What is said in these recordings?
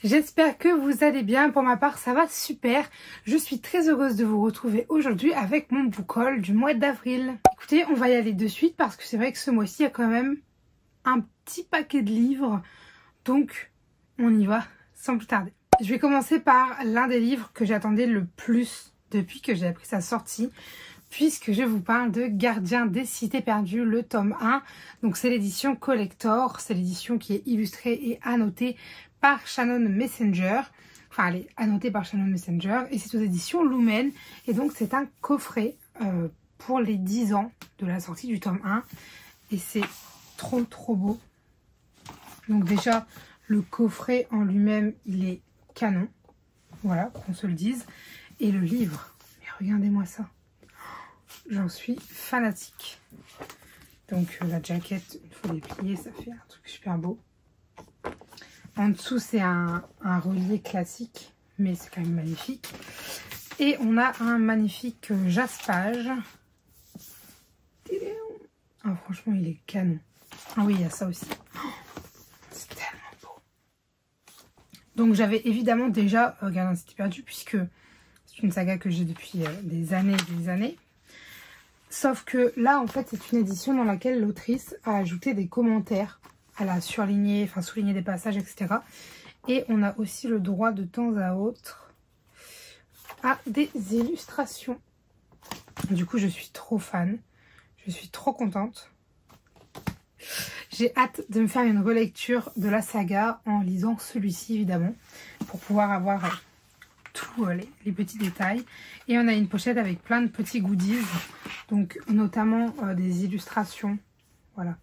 J'espère que vous allez bien. Pour ma part, ça va super. Je suis très heureuse de vous retrouver aujourd'hui avec mon book haul du mois d'avril. Écoutez, on va y aller de suite parce que c'est vrai que ce mois-ci, il y a quand même un petit paquet de livres. Donc, on y va sans plus tarder. Je vais commencer par l'un des livres que j'attendais le plus depuis que j'ai appris sa sortie, puisque je vous parle de Gardien des Cités Perdues, le tome 1. Donc c'est l'édition collector, c'est l'édition qui est illustrée et annotée par Shannon Messenger. Enfin, elle est annotée par Shannon Messenger et c'est aux éditions Lumen. Et donc c'est un coffret pour les 10 ans de la sortie du tome 1. Et c'est trop beau. Donc déjà, le coffret en lui-même, il est canon. Voilà, qu'on se le dise. Et le livre, mais regardez-moi ça. J'en suis fanatique. Donc la jaquette, il faut déplier, ça fait un truc super beau. En dessous, c'est un relié classique, mais c'est quand même magnifique. Et on a un magnifique jaspage. Ah, franchement, il est canon. Ah oui, il y a ça aussi. C'est tellement beau. Donc j'avais évidemment déjà Gardien des Cités Perdues, puisque c'est une saga que j'ai depuis des années et des années. Sauf que là, en fait, c'est une édition dans laquelle l'autrice a ajouté des commentaires. Elle a surligné, enfin souligné des passages, etc. Et on a aussi le droit de temps à autre à des illustrations. Du coup, je suis trop fan. Je suis trop contente. J'ai hâte de me faire une relecture de la saga en lisant celui-ci, évidemment, pour pouvoir avoir tous les petits détails. Et on a une pochette avec plein de petits goodies, donc notamment des illustrations. Voilà.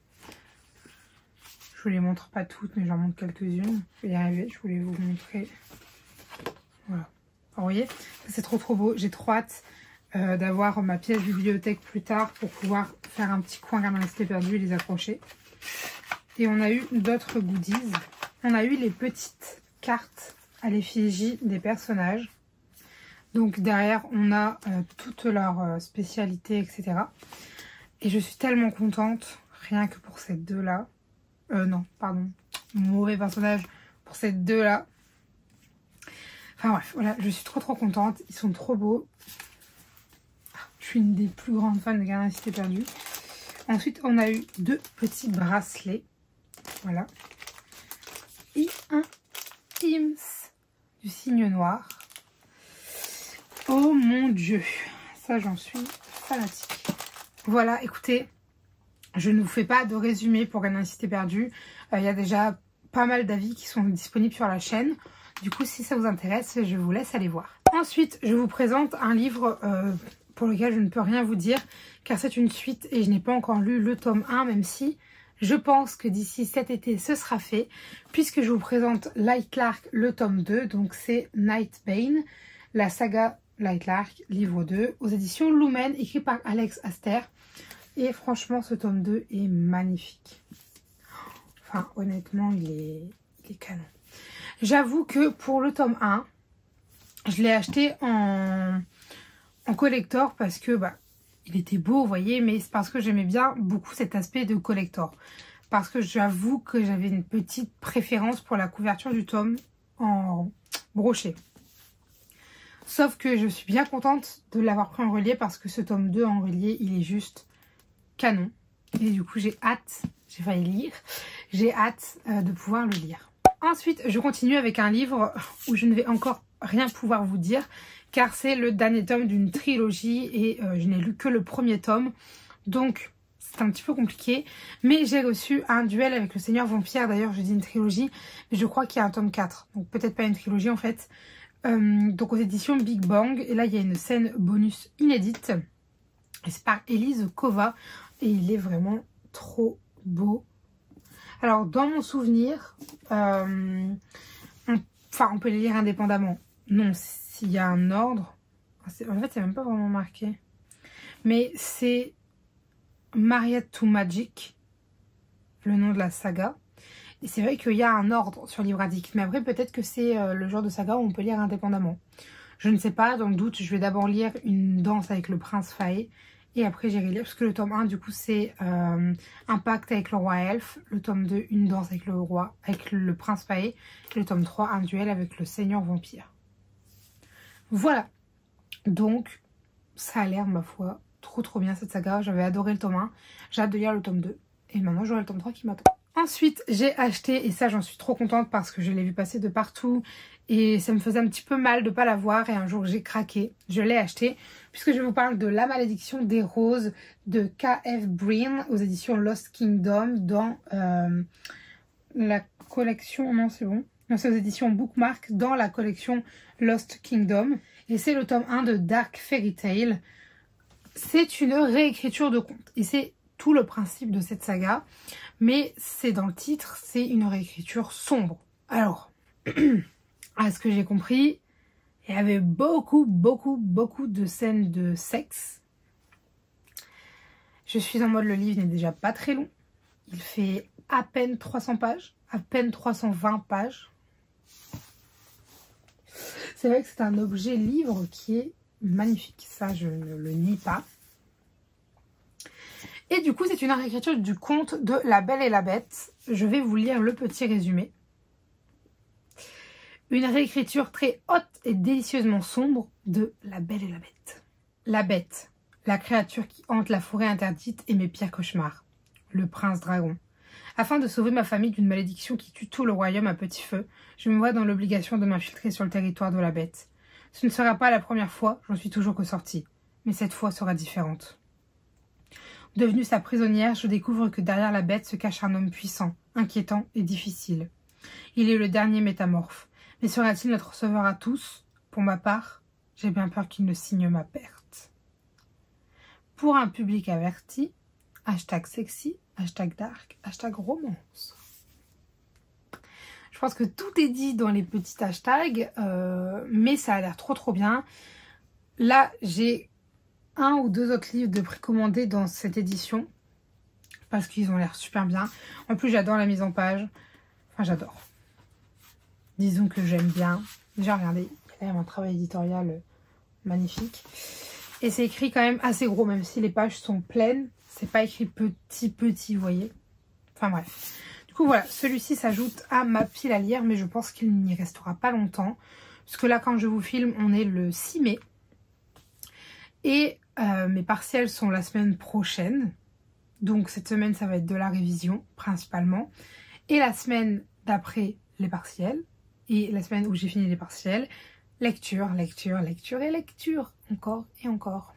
Je vous les montre pas toutes, mais j'en montre quelques-unes. Je vais y arriver, je voulais vous montrer. Voilà. Alors, vous voyez, c'est trop beau. J'ai trop hâte d'avoir ma pièce bibliothèque plus tard pour pouvoir faire un petit coin Gardien des Cités Perdues et les accrocher. Et on a eu d'autres goodies. On a eu les petites cartes à l'effigie des personnages. Donc derrière, on a toutes leurs spécialités, etc. Et je suis tellement contente, rien que pour ces deux-là. Non, pardon, mauvais personnage pour ces deux-là. Enfin bref, voilà, je suis trop contente. Ils sont trop beaux. Je suis une des plus grandes fans de Gardien des Cités Perdues. Ensuite, on a eu deux petits bracelets. Voilà. Et un Ims du signe noir. Oh mon dieu, ça j'en suis fanatique. Voilà, écoutez, je ne vous fais pas de résumé pour Gardien des Cités Perdues. Il y a déjà pas mal d'avis qui sont disponibles sur la chaîne. Du coup, si ça vous intéresse, je vous laisse aller voir. Ensuite, je vous présente un livre pour lequel je ne peux rien vous dire, car c'est une suite et je n'ai pas encore lu le tome 1, même si je pense que d'ici cet été, ce sera fait, puisque je vous présente Light Lark, le tome 2, donc c'est Nightbane, la saga Light Lark, livre 2, aux éditions Lumen, écrit par Alex Aster. Et franchement, ce tome 2 est magnifique. Enfin, honnêtement, il est canon. J'avoue que pour le tome 1, je l'ai acheté en collector parce que il était beau, vous voyez, mais c'est parce que j'aimais bien beaucoup cet aspect de collector. Parce que j'avoue que j'avais une petite préférence pour la couverture du tome en brochet. Sauf que je suis bien contente de l'avoir pris en relié parce que ce tome 2 en relié, il est juste canon. Et du coup, j'ai hâte, j'ai failli lire, j'ai hâte de pouvoir le lire. Ensuite, je continue avec un livre où je ne vais encore rien pouvoir vous dire, car c'est le dernier tome d'une trilogie et je n'ai lu que le premier tome. Donc, c'est un petit peu compliqué. Mais j'ai reçu un duel avec le Seigneur Vampire. D'ailleurs, je dis une trilogie, mais je crois qu'il y a un tome 4. Donc, peut-être pas une trilogie en fait. Donc, aux éditions Big Bang. Et là, il y a une scène bonus inédite. Et c'est par Elise Kova. Et il est vraiment trop beau. Alors, dans mon souvenir, on peut les lire indépendamment. Non, s'il y a un ordre. En fait, c'est même pas vraiment marqué. Mais c'est Married to Magic, le nom de la saga. Et c'est vrai qu'il y a un ordre sur Libradic. Mais après, peut-être que c'est le genre de saga où on peut lire indépendamment. Je ne sais pas, dans le doute, je vais d'abord lire Une danse avec le prince Faé. Et après j'irai lire, parce que le tome 1 du coup c'est un pacte avec le roi elfe. Le tome 2, une danse avec le roi, avec le prince paillé. Et le tome 3, un duel avec le seigneur vampire. Voilà. Donc ça a l'air ma foi trop bien cette saga. J'avais adoré le tome 1. J'ai hâte de lire le tome 2. Et maintenant j'aurai le tome 3 qui m'attend. Ensuite j'ai acheté, et ça j'en suis trop contente parce que je l'ai vu passer de partout. Et ça me faisait un petit peu mal de ne pas l'avoir. Et un jour j'ai craqué. Je l'ai acheté. Puisque je vous parle de La Malédiction des Roses de K.F. Breene aux éditions Lost Kingdom dans la collection... Non, c'est bon. Non, c'est aux éditions Bookmark dans la collection Lost Kingdom. Et c'est le tome 1 de Dark Fairy Tale. C'est une réécriture de conte. Et c'est tout le principe de cette saga. Mais c'est dans le titre, c'est une réécriture sombre. Alors... à ce que j'ai compris, il y avait beaucoup de scènes de sexe. Je suis en mode, le livre n'est déjà pas très long. Il fait à peine 300 pages, à peine 320 pages. C'est vrai que c'est un objet livre qui est magnifique, ça je ne le nie pas. Et du coup, c'est une réécriture du conte de La Belle et la Bête. Je vais vous lire le petit résumé. Une réécriture très haute et délicieusement sombre de La Belle et la Bête. La Bête, la créature qui hante la forêt interdite et mes pires cauchemars. Le prince dragon. Afin de sauver ma famille d'une malédiction qui tue tout le royaume à petit feu, je me vois dans l'obligation de m'infiltrer sur le territoire de la Bête. Ce ne sera pas la première fois, j'en suis toujours ressortie. Mais cette fois sera différente. Devenue sa prisonnière, je découvre que derrière la Bête se cache un homme puissant, inquiétant et difficile. Il est le dernier métamorphe. Mais sera-t-il notre sauveur à tous? Pour ma part, j'ai bien peur qu'il ne signe ma perte. Pour un public averti, hashtag sexy, hashtag dark, hashtag romance. Je pense que tout est dit dans les petits hashtags, mais ça a l'air trop bien. Là, j'ai un ou deux autres livres de précommandés dans cette édition, parce qu'ils ont l'air super bien. En plus, j'adore la mise en page. Enfin, j'adore. Disons que j'aime bien. Déjà, regardez, il y a quand même un travail éditorial magnifique. Et c'est écrit quand même assez gros, même si les pages sont pleines. C'est pas écrit petit, vous voyez. Enfin bref. Du coup, voilà, celui-ci s'ajoute à ma pile à lire, mais je pense qu'il n'y restera pas longtemps. Parce que là, quand je vous filme, on est le 6 mai. Et mes partiels sont la semaine prochaine. Donc cette semaine, ça va être de la révision, principalement. Et la semaine d'après, les partiels. Et la semaine où j'ai fini les partiels, lecture et lecture. Encore et encore.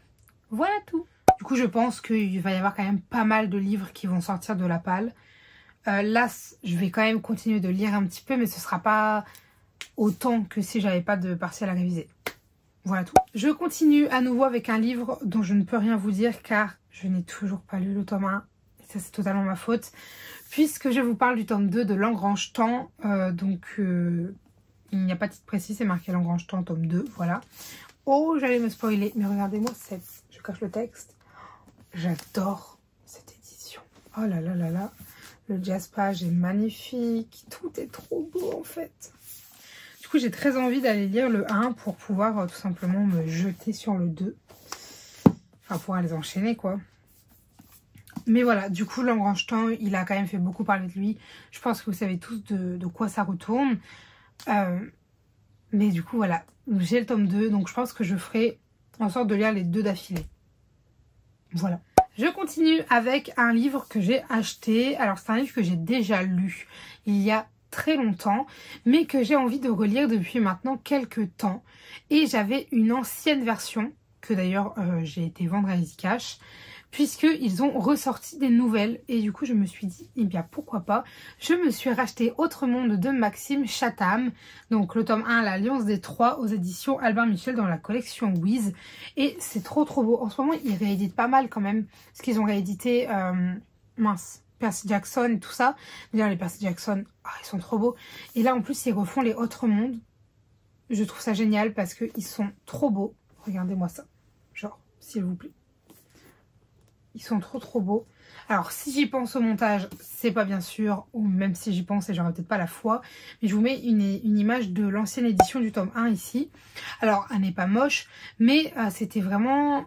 Voilà tout. Du coup, je pense qu'il va y avoir quand même pas mal de livres qui vont sortir de la palle. Là, je vais quand même continuer de lire un petit peu, mais ce sera pas autant que si j'avais pas de partiel à réviser. Voilà tout. Je continue à nouveau avec un livre dont je ne peux rien vous dire car je n'ai toujours pas lu le tome 1. Et ça, c'est totalement ma faute. Puisque je vous parle du tome 2 de L'Engrange-Temps. Il n'y a pas de titre précis, c'est marqué L'Engrange-Temps, tome 2, voilà. Oh, j'allais me spoiler, mais regardez-moi cette... Je cache le texte. J'adore cette édition. Oh là là là là. Le jazz page est magnifique. Tout est trop beau en fait. Du coup, j'ai très envie d'aller lire le 1 pour pouvoir tout simplement me jeter sur le 2. Enfin, pouvoir les enchaîner quoi. Mais voilà, du coup, L'Engrange-Temps, il a quand même fait beaucoup parler de lui. Je pense que vous savez tous de quoi ça retourne. Mais du coup, voilà, j'ai le tome 2. Donc, je pense que je ferai en sorte de lire les deux d'affilée. Voilà. Je continue avec un livre que j'ai acheté. Alors, c'est un livre que j'ai déjà lu il y a très longtemps, mais que j'ai envie de relire depuis maintenant quelques temps. Et j'avais une ancienne version, que d'ailleurs, j'ai été vendre à Easy Cash, puisqu'ils ont ressorti des nouvelles. Et du coup, je me suis dit, eh bien, pourquoi pas. Je me suis racheté Autre Monde de Maxime Chatham. Donc, le tome 1, L'Alliance des Trois, aux éditions Albin Michel dans la collection Wiz. Et c'est trop beau. En ce moment, ils rééditent pas mal quand même. Parce qu'ils ont réédité, Percy Jackson et tout ça. D'ailleurs, les Percy Jackson, ils sont trop beaux. Et là, en plus, ils refont les Autres Mondes. Je trouve ça génial parce qu'ils sont trop beaux. Regardez-moi ça. Genre, s'il vous plaît. Ils sont trop beaux. Alors, si j'y pense au montage, c'est pas bien sûr, ou même si j'y pense et j'aurais peut-être pas la foi, mais je vous mets une image de l'ancienne édition du tome 1 ici. Alors, elle n'est pas moche, mais c'était vraiment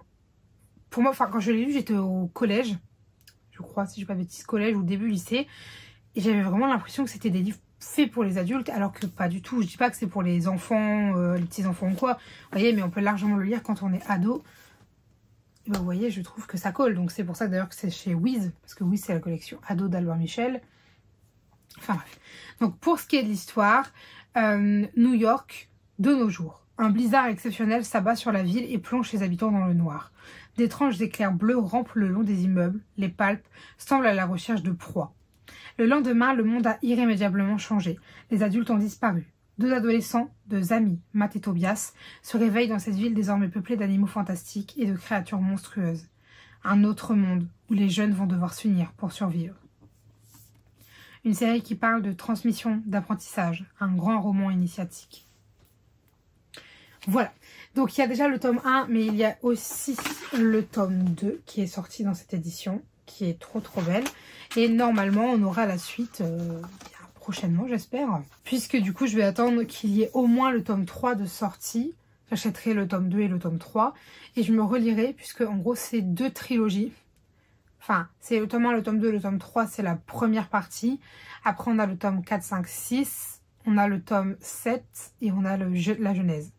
pour moi, enfin quand je l'ai lu, j'étais au collège, je crois, si je ne dis pas de bêtises, collège ou début lycée. Et j'avais vraiment l'impression que c'était des livres faits pour les adultes, alors que pas du tout. Je dis pas que c'est pour les enfants, les petits-enfants ou quoi. Vous voyez, mais on peut largement le lire quand on est ado. Et ben, vous voyez, je trouve que ça colle. Donc c'est pour ça d'ailleurs que c'est chez Wiz, parce que Wiz c'est la collection ado d'Albert Michel. Enfin bref. Donc pour ce qui est de l'histoire, New York de nos jours. Un blizzard exceptionnel s'abat sur la ville et plonge ses habitants dans le noir. D'étranges éclairs bleus rampent le long des immeubles. Les palpes semblent à la recherche de proies. Le lendemain, le monde a irrémédiablement changé. Les adultes ont disparu. 2 adolescents, 2 amis, Matt et Tobias, se réveillent dans cette ville désormais peuplée d'animaux fantastiques et de créatures monstrueuses. Un autre monde où les jeunes vont devoir s'unir pour survivre. Une série qui parle de transmission, d'apprentissage, un grand roman initiatique. Voilà, donc il y a déjà le tome 1, mais il y a aussi le tome 2 qui est sorti dans cette édition, qui est trop belle. Et normalement, on aura la suite prochainement, j'espère. Puisque du coup, je vais attendre qu'il y ait au moins le tome 3 de sortie. J'achèterai le tome 2 et le tome 3. Et je me relirai, puisque en gros, c'est 2 trilogies. Enfin, c'est le tome 1, le tome 2, le tome 3, c'est la première partie. Après, on a le tome 4, 5, 6. On a le tome 7 et on a la Genèse.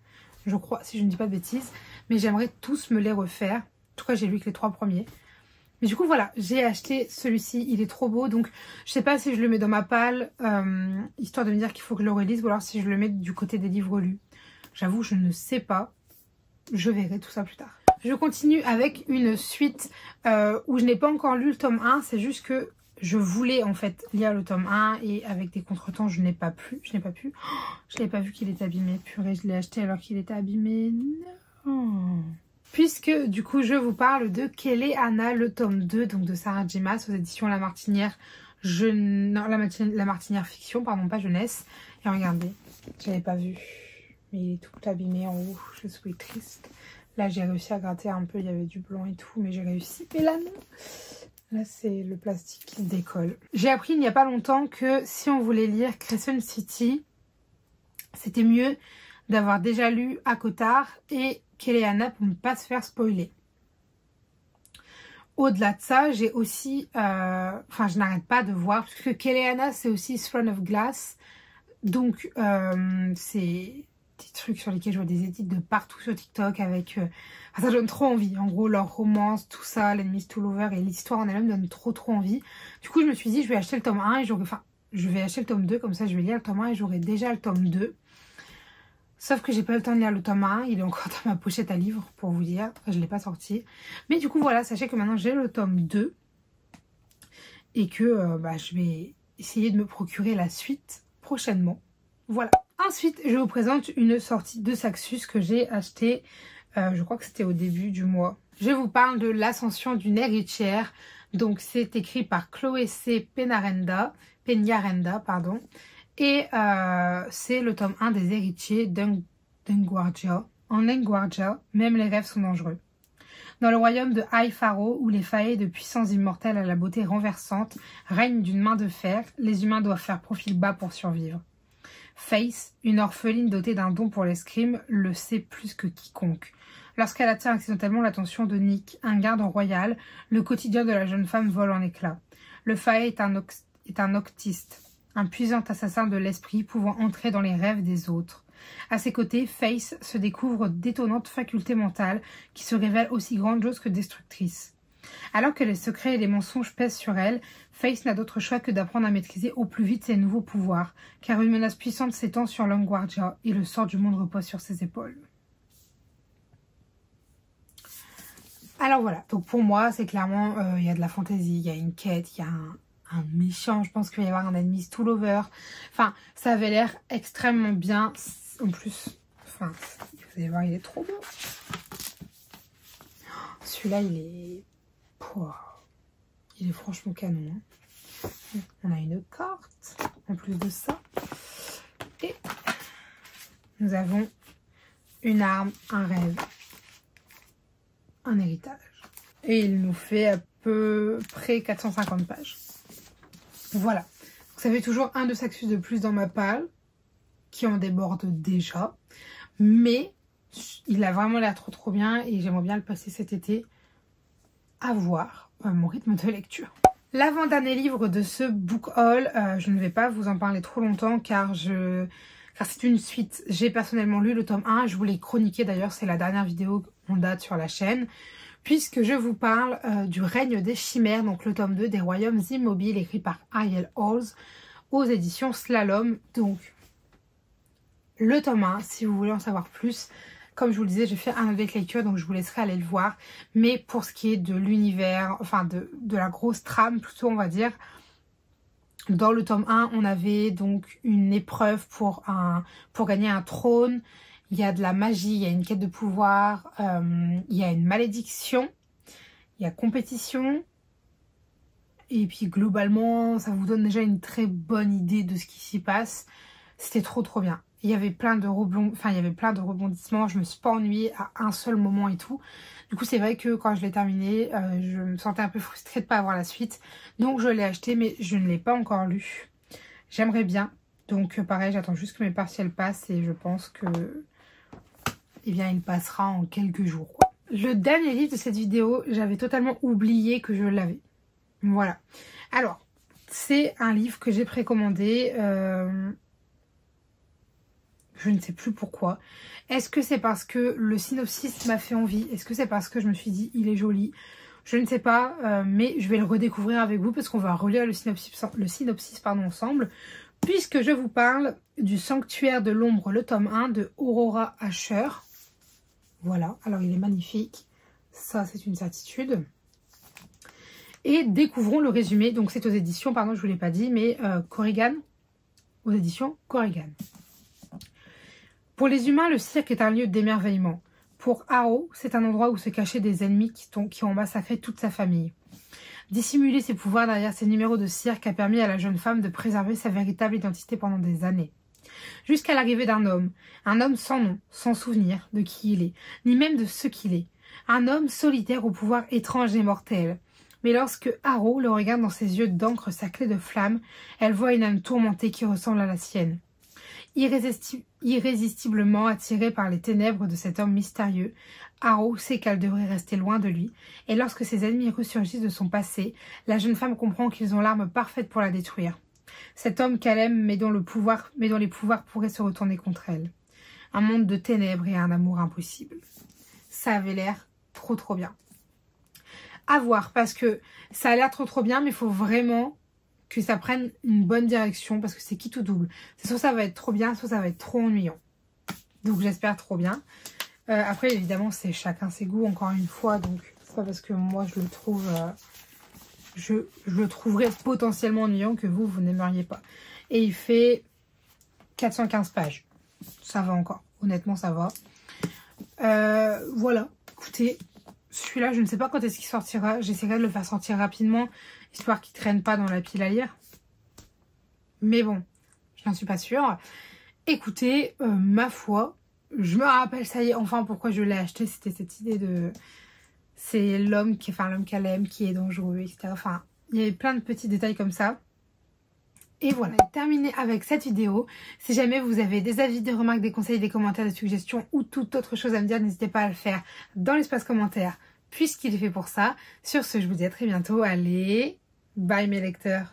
Je crois, si je ne dis pas de bêtises. Mais j'aimerais tous me les refaire. En tout cas, j'ai lu que les 3 premiers. Mais du coup, voilà, j'ai acheté celui-ci. Il est trop beau. Donc, je sais pas si je le mets dans ma palle, histoire de me dire qu'il faut que je le relise. Ou alors si je le mets du côté des livres lus. J'avoue, je ne sais pas. Je verrai tout ça plus tard. Je continue avec une suite où je n'ai pas encore lu le tome 1. C'est juste que je voulais en fait lire le tome 1 et avec des contretemps, je n'ai pas pu. Je n'avais pas vu qu'il était abîmé. Purée, je l'ai acheté alors qu'il était abîmé. Non. Puisque du coup, je vous parle de Kéléana, le tome 2, donc de Sarah J. Maas aux éditions La Martinière. La Martinière Fiction, pardon, pas jeunesse. Et regardez, je l'avais pas vu. Mais il est tout abîmé en haut. Je suis triste. Là, j'ai réussi à gratter un peu. Il y avait du blanc et tout, mais j'ai réussi. Mais là, non. Là, c'est le plastique qui se décolle. J'ai appris il n'y a pas longtemps que si on voulait lire Crescent City, c'était mieux d'avoir déjà lu Akotar et Kéléana pour ne pas se faire spoiler. Au-delà de ça, j'ai aussi... Enfin, je n'arrête pas de voir, parce que Kéléana, c'est aussi Throne of Glass. Donc, c'est des trucs sur lesquels je vois des édits de partout sur TikTok avec... ça donne trop envie. En gros, leur romance, tout ça, l'Enemies to Lover et l'histoire en elle-même donne trop envie. Du coup, je me suis dit, je vais acheter le tome 1 et j'aurai... Enfin, je vais acheter le tome 2, comme ça, je vais lire le tome 1 et j'aurai déjà le tome 2. Sauf que j'ai pas eu le temps de lire le tome 1, il est encore dans ma pochette à livres pour vous dire, enfin, je l'ai pas sorti. Mais du coup voilà, sachez que maintenant j'ai le tome 2 et que je vais essayer de me procurer la suite prochainement. Voilà. Ensuite, je vous présente une sortie de Saxus que j'ai achetée, je crois que c'était au début du mois. Je vous parle de l'ascension d'une héritière. Donc c'est écrit par Chloé C. Peñaranda, pardon. Et c'est le tome 1 des héritiers d'Enguardia. En Enguardia, même les rêves sont dangereux. Dans le royaume de High Pharaoh, où les faées de puissants immortels à la beauté renversante règnent d'une main de fer, les humains doivent faire profil bas pour survivre. Faith, une orpheline dotée d'un don pour l'escrime, le sait plus que quiconque. Lorsqu'elle attire accidentellement l'attention de Nick, un garde royal, le quotidien de la jeune femme vole en éclats. Le faé est un octiste, un puissant assassin de l'esprit pouvant entrer dans les rêves des autres. À ses côtés, Faith se découvre d'étonnantes facultés mentales qui se révèlent aussi grandioses que destructrices. Alors que les secrets et les mensonges pèsent sur elle, Faith n'a d'autre choix que d'apprendre à maîtriser au plus vite ses nouveaux pouvoirs, car une menace puissante s'étend sur l'Enguardia et le sort du monde repose sur ses épaules. Alors voilà, donc pour moi, c'est clairement, il y a de la fantaisie, il y a une quête, il y a un méchant, je pense qu'il va y avoir un Enemies to Lover. Enfin, ça avait l'air extrêmement bien. En plus, enfin, vous allez voir, il est trop beau. Celui-là, il est... Pouah, il est franchement canon. Hein. On a une carte, en plus de ça. Et nous avons une arme, un rêve, un héritage. Et il nous fait à peu près 450 pages. Voilà. Donc, ça fait toujours un de Saxus de plus dans ma palle, qui en déborde déjà. Mais il a vraiment l'air trop bien et j'aimerais bien le passer cet été. avoir mon rythme de lecture. L'avant-dernier livre de ce book haul, je ne vais pas vous en parler trop longtemps car c'est une suite. J'ai personnellement lu le tome 1, je vous l'ai chroniqué d'ailleurs, c'est la dernière vidéo en date sur la chaîne, puisque je vous parle du règne des chimères, donc le tome 2 des royaumes immobiles, écrit par Ariel Halls aux éditions Slalom. Donc le tome 1, si vous voulez en savoir plus, comme je vous le disais, j'ai fait un avec lecture, donc je vous laisserai aller le voir. Mais pour ce qui est de l'univers, enfin de la grosse trame plutôt, on va dire, dans le tome 1, on avait donc une épreuve pour gagner un trône. Il y a de la magie, il y a une quête de pouvoir, il y a une malédiction, il y a compétition. Et puis globalement, ça vous donne déjà une très bonne idée de ce qui s'y passe. C'était trop bien. Il y avait plein de rebondissements, je me suis pas ennuyée à un seul moment et tout. Du coup, c'est vrai que quand je l'ai terminé, je me sentais un peu frustrée de ne pas avoir la suite. Donc je l'ai acheté, mais je ne l'ai pas encore lu. J'aimerais bien. Donc pareil, j'attends juste que mes partiels passent et je pense que eh bien, il passera en quelques jours, quoi. Le dernier livre de cette vidéo, j'avais totalement oublié que je l'avais. Voilà. Alors, c'est un livre que j'ai précommandé. Je ne sais plus pourquoi. Est-ce que c'est parce que le synopsis m'a fait envie? Est-ce que c'est parce que je me suis dit il est joli? Je ne sais pas, mais je vais le redécouvrir avec vous parce qu'on va relire le synopsis ensemble. Puisque je vous parle du Sanctuaire de l'ombre, le tome 1 de Aurora Asher. Voilà, alors il est magnifique. Ça, c'est une certitude. Et découvrons le résumé. Donc c'est aux éditions, pardon, je ne vous l'ai pas dit, mais Corrigan. Aux éditions Corrigan. Pour les humains, le cirque est un lieu d'émerveillement. Pour Harrow, c'est un endroit où se cachaient des ennemis qui ont massacré toute sa famille. Dissimuler ses pouvoirs derrière ses numéros de cirque a permis à la jeune femme de préserver sa véritable identité pendant des années. Jusqu'à l'arrivée d'un homme sans nom, sans souvenir de qui il est, ni même de ce qu'il est. Un homme solitaire au pouvoir étrange et mortel. Mais lorsque Harrow le regarde dans ses yeux d'encre sa clé de flamme, elle voit une âme tourmentée qui ressemble à la sienne. Irrésistiblement attirée par les ténèbres de cet homme mystérieux, Harrow sait qu'elle devrait rester loin de lui, et lorsque ses ennemis ressurgissent de son passé, la jeune femme comprend qu'ils ont l'arme parfaite pour la détruire. Cet homme qu'elle aime, mais dont les pouvoirs pourraient se retourner contre elle. Un monde de ténèbres et un amour impossible. Ça avait l'air trop bien. À voir, parce que ça a l'air trop bien, mais il faut vraiment que ça prenne une bonne direction, parce que c'est qui tout double. C'est soit ça va être trop bien, soit ça va être trop ennuyant. Donc j'espère trop bien. Après évidemment c'est chacun ses goûts encore une fois, donc c'est pas parce que moi je le trouve je le trouverais potentiellement ennuyant que vous n'aimeriez pas. Et il fait 415 pages. Ça va encore, honnêtement ça va. Voilà, écoutez, celui-là je ne sais pas quand est-ce qu'il sortira. J'essaierai de le faire sortir rapidement, histoire qu'il ne traîne pas dans la pile à lire. Mais bon, je n'en suis pas sûre. Écoutez, ma foi, je me rappelle, ça y est, enfin pourquoi je l'ai acheté, c'était cette idée de... C'est l'homme qu'elle aime, qui est dangereux, etc. Enfin, il y avait plein de petits détails comme ça. Et voilà, terminé avec cette vidéo. Si jamais vous avez des avis, des remarques, des conseils, des commentaires, des suggestions ou toute autre chose à me dire, n'hésitez pas à le faire dans l'espace commentaire, puisqu'il est fait pour ça. Sur ce, je vous dis à très bientôt. Allez, bye mes lecteurs.